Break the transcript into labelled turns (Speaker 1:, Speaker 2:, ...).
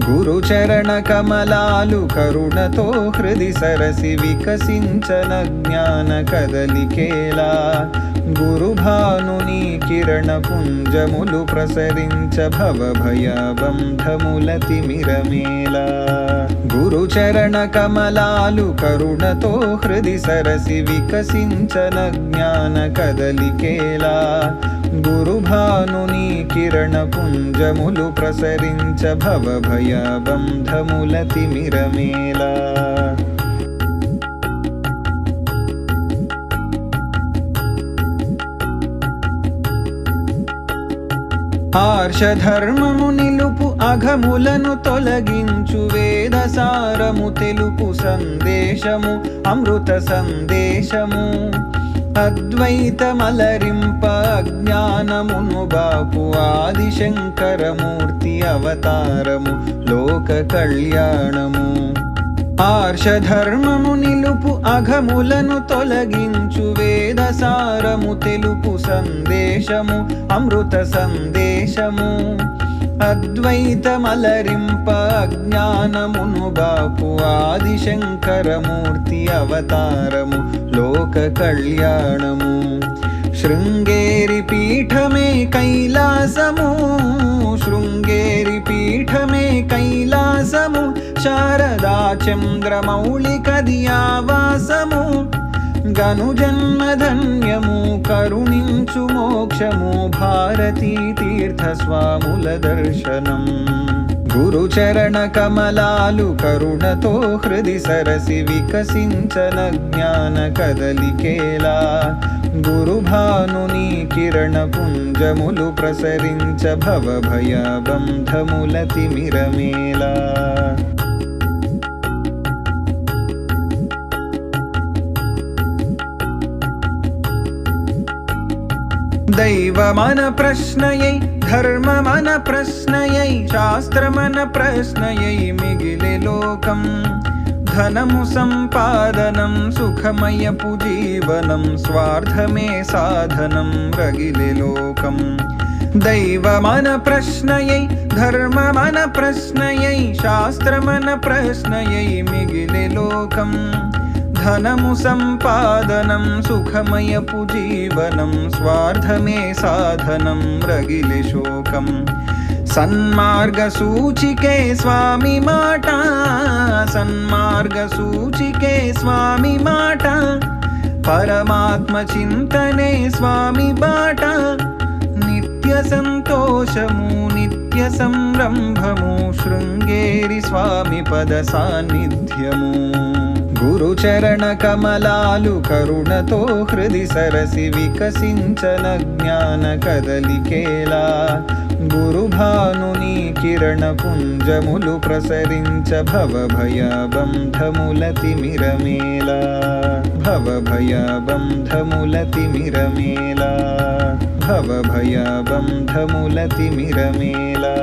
Speaker 1: గురుచరణ కమలాలు కరుణతో హృది సరసి వికసించన జ్ఞాన కదలికేలా గురుభానుని కిరణ పుంజములు ప్రసరించ భవభయ బంధముల తిమిరమేలా గురుచరణ కమలాలు కరుణతో హృది సరసి వికసించన జ్ఞాన కదలికేలా గురుభానుని కిరణ పుంజములు ప్రసరించ భవభయ బంధముల తిమిరమేలా ఆర్షధర్మము నిలుపు అఘములను తొలగించు వేదసారము తెలుపు సందేశము అమృత సందేశము అద్వైతమలరింప అజ్ఞానమును బాపు ఆదిశంకరమూర్తి అవతారము లోక కళ్యాణము ఆర్షధర్మము నిలుపు అఘములను తొలగించు వేదసారము తెలుపు సందేశము అమృత సందేశము అద్వైతమలరింప అజ్ఞానమును బాపు ఆదిశంకరమూర్తి అవతారము లోక కళ్యాణము శృంగేరి పీఠమే కైలాసము శృంగేరి పీఠమే కైలాసము శారదా చంద్రమౌళికది ఆవాసము గను జన్మధన్యము కరుణించు మోక్షము భారతీ తీర్థ స్వాముల దర్శనం గురుచరణ కమలాలు కరుణతో హృది సరసి వికసించన జ్ఞాన కదలికేలా గురుభానుని కిరణ పుంజములు ప్రసరించ భవభయ బంధముల తిమిరమేలా దైవమన ప్రశ్నయై ధర్మమన ప్రశ్నయై శాస్త్రమన ప్రశ్నయై మిగిలే లోకం ధనము సంపాదనం సుఖమయపు జీవనం స్వార్థమే సాధనం రగిలే లోకం దైవమన ప్రశ్నయై ధర్మమన ప్రశ్నయై శాస్త్రమన ప్రశ్నయై మిగిలే లోకం ధనము సంపాదనం సుఖమయపు జీవనం స్వార్థమే సాధనం రగిలే శోకం సన్మార్గ సూచికే స్వామి మాట సన్మార్గ సూచికే స్వామి మాట పరమాత్మ చింతనే స్వామి బాట నిత్య సంతోషము నిత్య సంరంభము శృంగేరి స్వామి పద సాన్నిధ్యము గురుచరణ కమలాలు కరుణతో హృది సరసి వికసించన జ్ఞాన కదలికేలా గురుభానుని కిరణ పుంజములు ప్రసరించ భవభయ బంధముల తిమిరమేలా భవభయ బంధముల తిమిరమేలా భవభయ బంధముల తిమిరమేలా